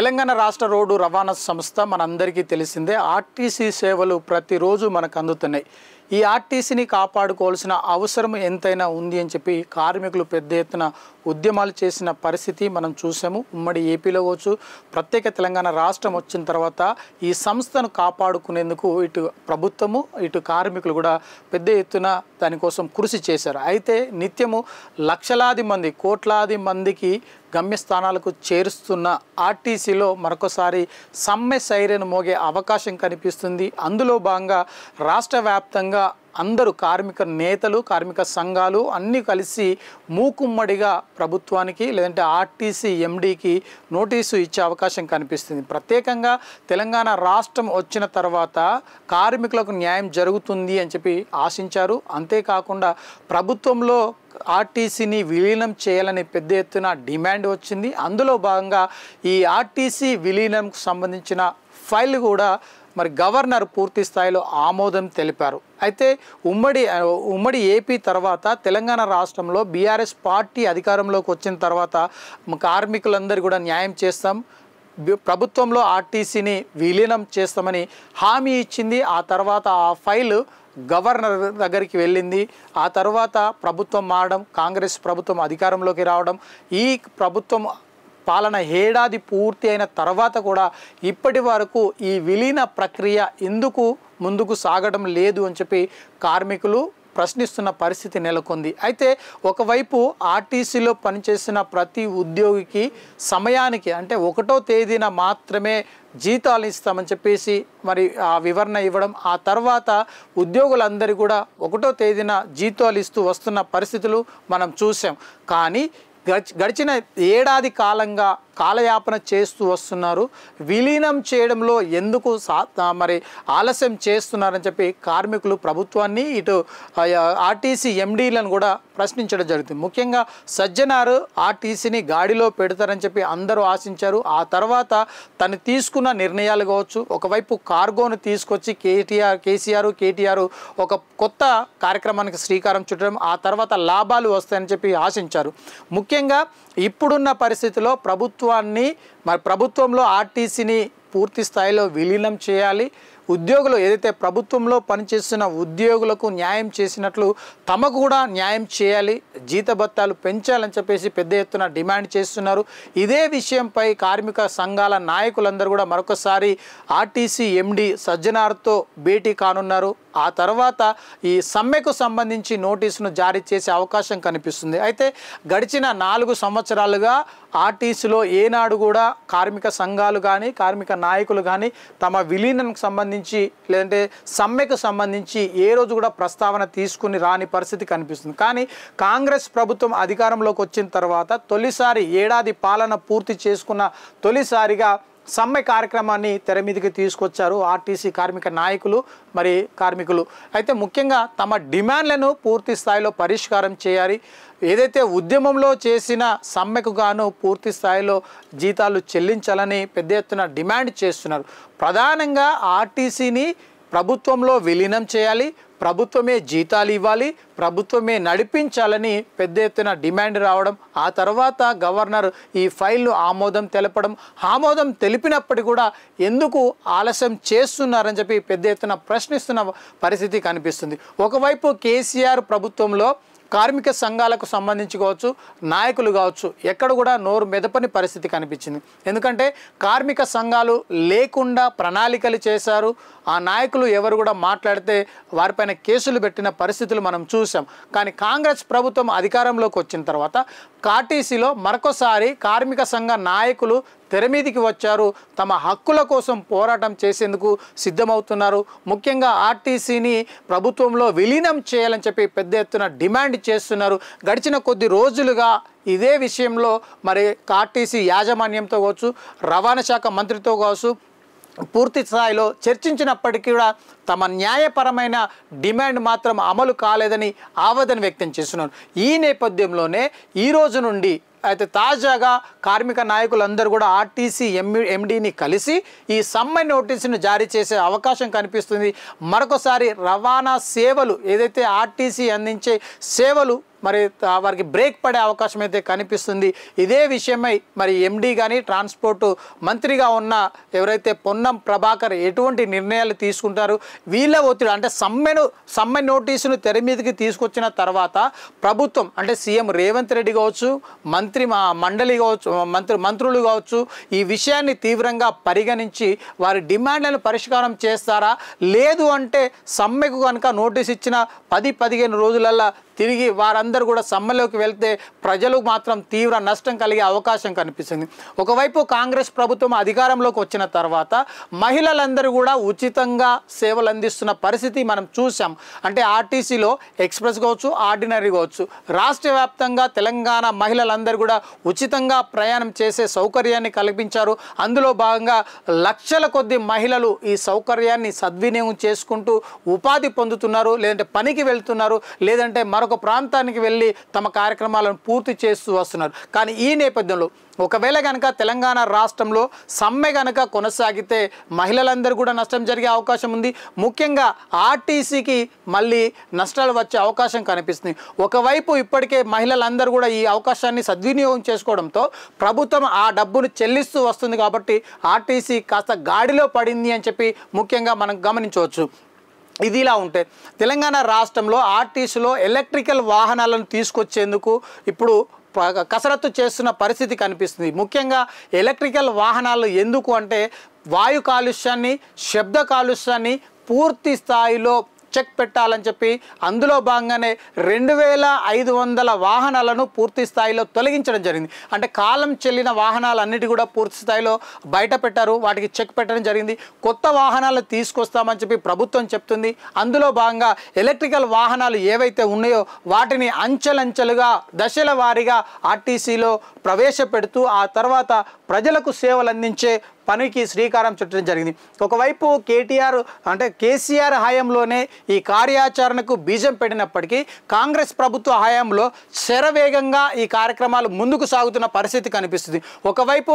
తెలంగాణ రాష్ట్ర రోడ్డు రవాణా సంస్థ మనందరికీ తెలిసిందే. ఆర్టీసీ సేవలు ప్రతిరోజు మనకు అందుతున్నాయి. ఈ ఆర్టీసీని కాపాడుకోవాల్సిన అవసరం ఎంతైనా ఉంది అని చెప్పి కార్మికులు పెద్ద ఎత్తున ఉద్యమాలు చేసిన పరిస్థితి మనం చూసాము. ఉమ్మడి ఏపీలో కావచ్చు, ప్రత్యేక తెలంగాణ రాష్ట్రం వచ్చిన తర్వాత ఈ సంస్థను కాపాడుకునేందుకు ఇటు ప్రభుత్వము ఇటు కార్మికులు కూడా పెద్ద ఎత్తున దానికోసం కృషి చేశారు. అయితే నిత్యము లక్షలాది మంది కోట్లాది మందికి గమ్యస్థానాలకు చేరుస్తున్న ఆర్టీసీలో మరొకసారి సమ్మె సైరన్ మోగే అవకాశం కనిపిస్తుంది. అందులో భాగంగా రాష్ట్ర వ్యాప్తంగా అందరూ కార్మిక నేతలు కార్మిక సంఘాలు అన్నీ కలిసి మూకుమ్మడిగా ప్రభుత్వానికి లేదంటే ఆర్టీసీ ఎండీకి నోటీసు ఇచ్చే అవకాశం కనిపిస్తుంది. ప్రత్యేకంగా తెలంగాణ రాష్ట్రం వచ్చిన తర్వాత కార్మికులకు న్యాయం జరుగుతుంది అని చెప్పి ఆశించారు. అంతేకాకుండా ప్రభుత్వంలో ఆర్టీసీని విలీనం చేయాలని పెద్ద ఎత్తున డిమాండ్ వచ్చింది. అందులో భాగంగా ఈ ఆర్టీసీ విలీనంకు సంబంధించిన ఫైల్ కూడా మరి గవర్నర్ పూర్తి స్థాయిలో ఆమోదం తెలిపారు. అయితే ఉమ్మడి ఏపీ తర్వాత తెలంగాణ రాష్ట్రంలో బీఆర్ఎస్ పార్టీ అధికారంలోకి వచ్చిన తర్వాత కార్మికులందరూ కూడా న్యాయం చేస్తాం, ప్రభుత్వంలో ఆర్టీసీని విలీనం చేస్తామని హామీ ఇచ్చింది. ఆ తర్వాత ఆ ఫైల్ గవర్నర్ దగ్గరికి వెళ్ళింది. ఆ తర్వాత ప్రభుత్వం మారడం, కాంగ్రెస్ ప్రభుత్వం అధికారంలోకి రావడం, ఈ ప్రభుత్వం పాలన ఏడాది పూర్తి అయిన తర్వాత కూడా ఇప్పటి వరకు ఈ విలీన ప్రక్రియ ఎందుకు ముందుకు సాగడం లేదు అని చెప్పి కార్మికులు ప్రశ్నిస్తున్న పరిస్థితి నెలకొంది. అయితే ఒకవైపు ఆర్టీసీలో పనిచేసిన ప్రతి ఉద్యోగికి సమయానికి అంటే 1వ తేదీన మాత్రమే జీతాలు ఇస్తామని చెప్పేసి మరి ఆ వివరణ ఇవ్వడం, ఆ తర్వాత ఉద్యోగులందరూ కూడా 1వ తేదీన జీతాలు ఇస్తూ వస్తున్న పరిస్థితులు మనం చూసాం. కానీ గడిచిన ఏడాది కాలంగా కాలయాపన చేస్తూ వస్తున్నారు. విలీనం చేయడంలో ఎందుకు మరి ఆలస్యం చేస్తున్నారని చెప్పి కార్మికులు ప్రభుత్వాన్ని ఇటు ఆర్టీసీ ఎండీలను కూడా ప్రశ్నించడం జరుగుతుంది. ముఖ్యంగా సజ్జనారు ఆర్టీసీని గాడిలో పెడతారని చెప్పి అందరూ ఆశించారు. ఆ తర్వాత తను తీసుకున్న నిర్ణయాలు కావచ్చు, ఒకవైపు కార్గోను తీసుకొచ్చి కేటీఆర్ ఒక కొత్త కార్యక్రమానికి శ్రీకారం చుట్టడం, ఆ తర్వాత లాభాలు వస్తాయని చెప్పి ఆశించారు. ముఖ్యంగా ఇప్పుడున్న పరిస్థితిలో ప్రభుత్వంలో ఆర్టీసీని పూర్తి స్థాయిలో విలీనం చేయాలి. ఉద్యోగులు ఏదైతే ప్రభుత్వంలో పనిచేస్తున్న ఉద్యోగులకు న్యాయం చేసినట్లు తమకు కూడా న్యాయం చేయాలి, జీతభత్యాలు పెంచాలని చెప్పేసి పెద్ద ఎత్తున డిమాండ్ చేస్తున్నారు. ఇదే విషయంపై కార్మిక సంఘాల నాయకులందరూ కూడా మరొకసారి ఆర్టీసీ ఎండీ సజ్జనార్తో భేటీ కానున్నారు. ఆ తర్వాత ఈ సమ్మెకు సంబంధించి నోటీసును జారీ చేసే అవకాశం కనిపిస్తుంది. అయితే గడిచిన 4 సంవత్సరాలుగా ఆర్టీసీలో ఏనాడు కూడా కార్మిక సంఘాలు కానీ కార్మిక నాయకులు కానీ తమ విలీనంకు సంబంధించి లేదంటే సమ్మెకు సంబంధించి ఏ రోజు కూడా ప్రస్తావన తీసుకుని రాని పరిస్థితి కనిపిస్తుంది. కానీ కాంగ్రెస్ ప్రభుత్వం అధికారంలోకి వచ్చిన తర్వాత తొలిసారి ఏడాది పాలన పూర్తి చేసుకున్న తొలిసారిగా సమ్మె కార్యక్రమాన్ని తెర మీదకి తీసుకొచ్చారు ఆర్టీసీ కార్మిక నాయకులు మరి కార్మికులు. అయితే ముఖ్యంగా తమ డిమాండ్లను పూర్తి స్థాయిలో పరిష్కారం చేయాలి. ఏదైతే ఉద్యమంలో చేసిన సమ్మెకు గాను పూర్తి స్థాయిలో జీతాలు చెల్లించాలని పెద్ద ఎత్తున డిమాండ్ చేస్తున్నారు. ప్రధానంగా ఆర్టీసీని ప్రభుత్వంలో విలీనం చేయాలి, ప్రభుత్వమే జీతాలు ఇవ్వాలి, ప్రభుత్వమే నడిపించాలని పెద్ద ఎత్తున డిమాండ్ రావడం, ఆ తర్వాత గవర్నర్ ఈ ఫైల్ను ఆమోదం తెలపడం, ఆమోదం తెలిపినప్పటికీ కూడా ఎందుకు ఆలస్యం చేస్తున్నారని చెప్పి పెద్ద ఎత్తున ప్రశ్నిస్తున్న పరిస్థితి కనిపిస్తుంది. ఒకవైపు కేసీఆర్ ప్రభుత్వంలో కార్మిక సంఘాలకు సంబంధించి కావచ్చు, నాయకులు కావచ్చు, ఎక్కడ కూడా నోరు మెదపని పరిస్థితి కనిపించింది. ఎందుకంటే కార్మిక సంఘాలు లేకుండా ప్రణాళికలు చేశారు. ఆ నాయకులు ఎవరు కూడా మాట్లాడితే వారిపైన కేసులు పెట్టిన పరిస్థితులు మనం చూసాం. కానీ కాంగ్రెస్ ప్రభుత్వం అధికారంలోకి వచ్చిన తర్వాత ఆర్టీసీలో మరొకసారి కార్మిక సంఘ నాయకులు తెర మీదికి వచ్చారు. తమ హక్కుల కోసం పోరాటం చేసేందుకు సిద్ధమవుతున్నారు. ముఖ్యంగా ఆర్టీసీని ప్రభుత్వంలో విలీనం చేయాలని చెప్పి పెద్ద ఎత్తున డిమాండ్ చేస్తున్నారు. గడిచిన కొద్ది రోజులుగా ఇదే విషయంలో మరి ఆర్టీసీ యాజమాన్యంతో కావచ్చు, రవాణా శాఖ మంత్రితో కావచ్చు పూర్తి స్థాయిలో చర్చించినప్పటికీ కూడా తమ న్యాయపరమైన డిమాండ్ మాత్రం అమలు కాలేదని ఆవేదన వ్యక్తం చేస్తున్నారు. ఈ నేపథ్యంలోనే ఈ రోజు నుండి అయితే తాజాగా కార్మిక నాయకులందరూ కూడా ఆర్టీసీ ఎండీని కలిసి ఈ సమ్మె నోటీసును జారీ చేసే అవకాశం కనిపిస్తుంది. మరొకసారి రవాణా సేవలు ఏదైతే ఆర్టీసీ అందించే సేవలు మరి వారికి బ్రేక్ పడే అవకాశం అయితే కనిపిస్తుంది. ఇదే విషయమై మరి ఎండి కానీ ట్రాన్స్పోర్ట్ మంత్రిగా ఉన్న ఎవరైతే పొన్నం ప్రభాకర్ ఎటువంటి నిర్ణయాలు తీసుకుంటారు, వీళ్ళ ఒత్తిడి అంటే సమ్మె నోటీసును తెర మీదకి తీసుకొచ్చిన తర్వాత ప్రభుత్వం అంటే సీఎం రేవంత్ రెడ్డి కావచ్చు, మండలి కావచ్చు, మంత్రులు కావచ్చు, ఈ విషయాన్ని తీవ్రంగా పరిగణించి వారి డిమాండ్లను పరిష్కారం చేస్తారా? లేదు అంటే సమ్మెకు కనుక నోటీస్ ఇచ్చిన 10-15 రోజులల్లో తిరిగి వారందరూ కూడా సమ్మెలోకి వెళ్తే ప్రజలకు మాత్రం తీవ్ర నష్టం కలిగే అవకాశం కనిపిస్తుంది. ఒకవైపు కాంగ్రెస్ ప్రభుత్వం అధికారంలోకి వచ్చిన తర్వాత మహిళలందరూ కూడా ఉచితంగా సేవలు అందిస్తున్న పరిస్థితి మనం చూసాం. అంటే ఆర్టీసీలో ఎక్స్ప్రెస్ కావచ్చు, ఆర్డినరీ కావచ్చు, రాష్ట్ర వ్యాప్తంగా తెలంగాణ మహిళలందరూ కూడా ఉచితంగా ప్రయాణం చేసే సౌకర్యాన్ని కల్పించారు. అందులో భాగంగా లక్షల కొద్ది మహిళలు ఈ సౌకర్యాన్ని సద్వినియోగం చేసుకుంటూ ఉపాధి పొందుతున్నారు, లేదంటే పనికి వెళ్తున్నారు, లేదంటే మరొక ప్రాంతానికి వెళ్ళి తమ కార్యక్రమాలను పూర్తి చేస్తూ వస్తున్నారు. కానీ ఈ నేపథ్యంలో ఒకవేళ కనుక తెలంగాణ రాష్ట్రంలో సమ్మె కనుక కొనసాగితే మహిళలందరూ కూడా నష్టం జరిగే అవకాశం ఉంది. ముఖ్యంగా ఆర్టీసీకి మళ్ళీ నష్టాలు వచ్చే అవకాశం కనిపిస్తుంది. ఒకవైపు ఇప్పటికే మహిళలందరూ కూడా ఈ అవకాశాన్ని సద్వినియోగం చేసుకోవడంతో ప్రభుత్వం ఆ డబ్బును చెల్లిస్తూ వస్తుంది. కాబట్టి ఆర్టీసీ కాస్త గాడిలో పడింది అని చెప్పి ముఖ్యంగా మనం గమనించవచ్చు. ఇది ఇలా ఉంటే తెలంగాణ రాష్ట్రంలో ఆర్టీసీలో ఎలక్ట్రికల్ వాహనాలను తీసుకొచ్చేందుకు ఇప్పుడు కసరత్తు చేస్తున్న పరిస్థితి కనిపిస్తుంది. ముఖ్యంగా ఎలక్ట్రికల్ వాహనాలు ఎందుకు అంటే వాయు కాలుష్యాన్ని, శబ్ద కాలుష్యాన్ని పూర్తి స్థాయిలో చెక్ పెట్టాలని చెప్పి అందులో భాగంగానే 2500 వాహనాలను పూర్తి స్థాయిలో తొలగించడం జరిగింది. అంటే కాలం చెల్లిన వాహనాలన్నిటి కూడా పూర్తి స్థాయిలో బయట పెట్టారు, వాటికి చెక్ పెట్టడం జరిగింది. కొత్త వాహనాలు తీసుకొస్తామని చెప్పి ప్రభుత్వం చెప్తుంది. అందులో భాగంగా ఎలక్ట్రికల్ వాహనాలు ఏవైతే ఉన్నాయో వాటిని అంచెలంచెలుగా దశల వారీగా ఆర్టీసీలో ప్రవేశపెడుతూ ఆ తర్వాత ప్రజలకు సేవలు అందించే పనికి శ్రీకారం చుట్టడం జరిగింది. ఒకవైపు కేసీఆర్ హయాంలోనే ఈ కార్యాచరణకు బీజం పెట్టినప్పటికీ కాంగ్రెస్ ప్రభుత్వ హయాంలో శరవేగంగా ఈ కార్యక్రమాలు ముందుకు సాగుతున్న పరిస్థితి కనిపిస్తుంది. ఒకవైపు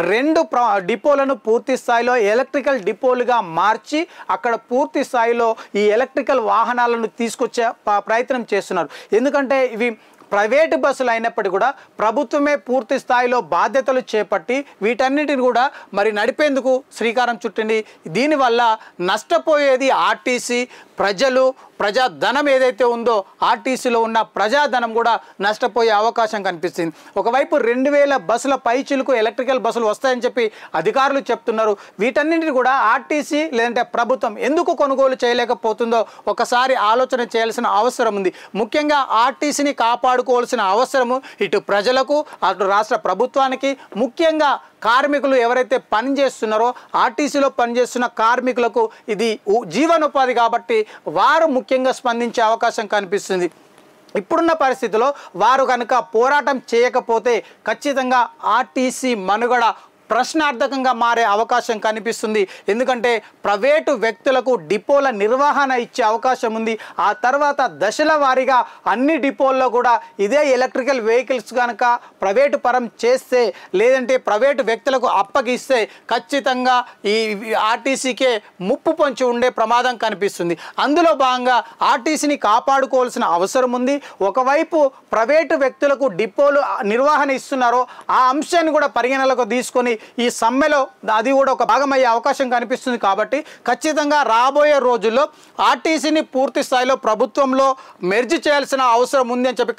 2 డిపోలను పూర్తి స్థాయిలో ఎలక్ట్రికల్ డిపోలుగా మార్చి అక్కడ పూర్తి స్థాయిలో ఈ ఎలక్ట్రికల్ వాహనాలను తీసుకొచ్చే ప్రయత్నం చేస్తున్నారు. ఎందుకంటే ఇవి ప్రైవేటు బస్సులు అయినప్పటికీ కూడా ప్రభుత్వమే పూర్తి స్థాయిలో బాధ్యతలు చేపట్టి వీటన్నిటిని కూడా మరి నడిపేందుకు శ్రీకారం చుట్టింది. దీనివల్ల నష్టపోయేది ఆర్టీసీ, ప్రజాధనం ఏదైతే ఉందో ఆర్టీసీలో ఉన్న ప్రజాధనం కూడా నష్టపోయే అవకాశం కనిపిస్తుంది. ఒకవైపు 2000 బస్సుల పైచిలకు ఎలక్ట్రికల్ బస్సులు వస్తాయని చెప్పి అధికారులు చెప్తున్నారు. వీటన్నింటిని కూడా ఆర్టీసీ లేదంటే ప్రభుత్వం ఎందుకు కొనుగోలు చేయలేకపోతుందో ఒకసారి ఆలోచన చేయాల్సిన అవసరం ఉంది. ముఖ్యంగా ఆర్టీసీని కాపాడుకోవాల్సిన అవసరము ఇటు ప్రజలకు అటు రాష్ట్ర ప్రభుత్వానికి, ముఖ్యంగా కార్మికులు ఎవరైతే పనిచేస్తున్నారో ఆర్టీసీలో పనిచేస్తున్న కార్మికులకు ఇది జీవనోపాధి కాబట్టి వారు ముఖ్యంగా స్పందించే అవకాశం కనిపిస్తుంది. ఇప్పుడున్న పరిస్థితిలో వారు కనుక పోరాటం చేయకపోతే ఖచ్చితంగా ఆర్టీసీ మనుగడ ప్రశ్నార్థకంగా మారే అవకాశం కనిపిస్తుంది. ఎందుకంటే ప్రైవేటు వ్యక్తులకు డిపోల నిర్వహణ ఇచ్చే అవకాశం ఉంది. ఆ తర్వాత దశల వారీగా అన్ని డిపోల్లో కూడా ఇదే ఎలక్ట్రికల్ వెహికల్స్ కనుక ప్రైవేటు పరం చేస్తే లేదంటే ప్రైవేటు వ్యక్తులకు అప్పగిస్తే ఖచ్చితంగా ఈ ఆర్టీసీకే ముప్పు పొంచి ఉండే ప్రమాదం కనిపిస్తుంది. అందులో భాగంగా ఆర్టీసీని కాపాడుకోవాల్సిన అవసరం ఉంది. ఒకవైపు ప్రైవేటు వ్యక్తులకు డిపోలు నిర్వహణ ఇస్తున్నారో ఆ అంశాన్ని కూడా పరిగణనలోకి తీసుకొని ఈ సమ్మెలో అది కూడా ఒక భాగమయ్యే అవకాశం కనిపిస్తుంది. కాబట్టి ఖచ్చితంగా రాబోయే రోజుల్లో ఆర్టీసీని పూర్తి స్థాయిలో ప్రభుత్వంలో మెర్జ్ చేయాల్సిన అవసరం ఉంది అని చెప్పి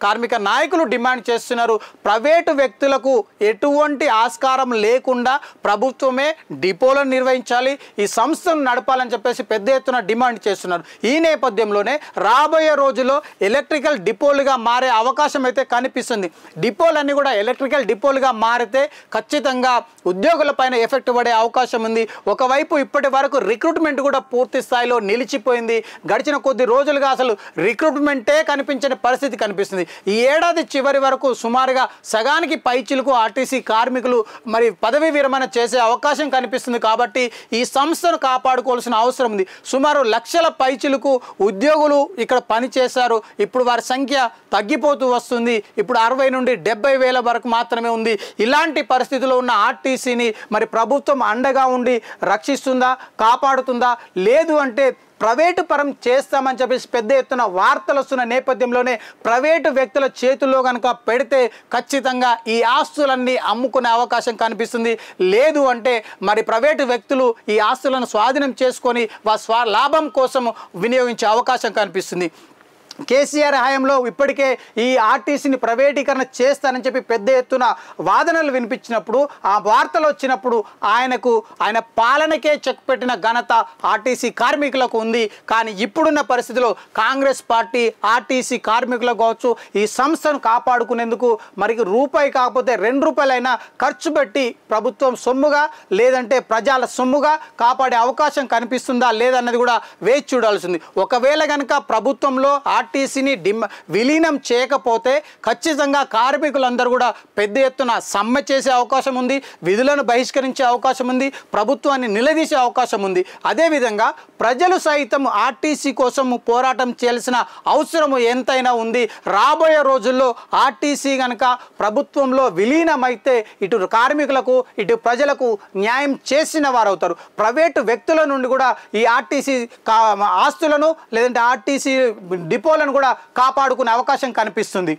కార్మిక నాయకులు డిమాండ్ చేస్తున్నారు. ప్రైవేటు వ్యక్తులకు ఎటువంటి ఆస్కారం లేకుండా ప్రభుత్వమే డిపోలను నిర్వహించాలి, ఈ సంస్థను నడపాలని చెప్పేసి పెద్ద ఎత్తున డిమాండ్ చేస్తున్నారు. ఈ నేపథ్యంలోనే రాబోయే రోజుల్లో ఎలక్ట్రికల్ డిపోలుగా మారే అవకాశం అయితే కనిపిస్తుంది. డిపోలన్నీ కూడా ఎలక్ట్రికల్ డిపోలుగా మారితే ఖచ్చితంగా ఉద్యోగులపైన ఎఫెక్ట్ పడే అవకాశం ఉంది. ఒకవైపు ఇప్పటి వరకు రిక్రూట్మెంట్ కూడా పూర్తి స్థాయిలో నిలిచిపోయింది. గడిచిన కొద్ది రోజులుగా అసలు రిక్రూట్మెంటే కనిపించని పరిస్థితి కనిపిస్తుంది. ఈ ఏడాది చివరి వరకు సుమారుగా సగానికి పైచిలకు ఆర్టీసీ కార్మికులు మరి పదవీ విరమణ చేసే అవకాశం కనిపిస్తుంది. కాబట్టి ఈ సంస్థను కాపాడుకోవాల్సిన అవసరం ఉంది. సుమారు లక్షల పైచిలకు ఉద్యోగులు ఇక్కడ పనిచేశారు. ఇప్పుడు వారి సంఖ్య తగ్గిపోతూ వస్తుంది. ఇప్పుడు 60 నుండి 70 వేల వరకు మాత్రమే ఉంది. ఇలాంటి పరిస్థితిలో ఉన్న ఆర్టీసీని మరి ప్రభుత్వం అండగా ఉండి రక్షిస్తుందా, కాపాడుతుందా? లేదు అంటే ప్రైవేటు పరం చేస్తామని చెప్పేసి పెద్ద ఎత్తున వార్తలు వస్తున్న నేపథ్యంలోనే ప్రైవేటు వ్యక్తుల చేతుల్లో కనుక పెడితే ఖచ్చితంగా ఈ ఆస్తులన్నీ అమ్ముకునే అవకాశం కనిపిస్తుంది. లేదు అంటే మరి ప్రైవేటు వ్యక్తులు ఈ ఆస్తులను స్వాధీనం చేసుకొని లాభం కోసం వినియోగించే అవకాశం కనిపిస్తుంది. కేసీఆర్ హయాంలో ఇప్పటికే ఈ ఆర్టీసీని ప్రైవేటీకరణ చేస్తానని చెప్పి పెద్ద ఎత్తున వాదనలు వినిపించినప్పుడు, ఆ వార్తలు వచ్చినప్పుడు ఆయన పాలనకే చెక్ పెట్టిన ఘనత ఆర్టీసీ కార్మికులకు ఉంది. కానీ ఇప్పుడున్న పరిస్థితిలో కాంగ్రెస్ పార్టీ ఆర్టీసీ కార్మికులకు కావచ్చు, ఈ సంస్థను కాపాడుకునేందుకు మరి రూపాయి కాకపోతే 2 రూపాయలైనా ఖర్చు పెట్టి ప్రభుత్వం సొమ్ముగా లేదంటే ప్రజల సొమ్ముగా కాపాడే అవకాశం కనిపిస్తుందా లేదన్నది కూడా వేచి చూడాల్సింది. ఒకవేళ కనుక ప్రభుత్వంలో ఆర్టీసీని విలీనం చేయకపోతే ఖచ్చితంగా కార్మికులందరూ కూడా పెద్ద ఎత్తున సమ్మె చేసే అవకాశం ఉంది, విధులను బహిష్కరించే అవకాశం ఉంది, ప్రభుత్వాన్ని నిలదీసే అవకాశం ఉంది. అదేవిధంగా ప్రజలు సైతం ఆర్టీసీ కోసం పోరాటం చేయాల్సిన అవసరం ఎంతైనా ఉంది. రాబోయే రోజుల్లో ఆర్టీసీ కనుక ప్రభుత్వంలో విలీనమైతే ఇటు కార్మికులకు ఇటు ప్రజలకు న్యాయం చేసిన వారు అవుతారు. ప్రైవేటు వ్యక్తుల నుండి కూడా ఈ ఆర్టీసీ ఆస్తులను లేదంటే ఆర్టీసీ డిపోలను కూడా కాపాడుకునే అవకాశం కనిపిస్తుంది.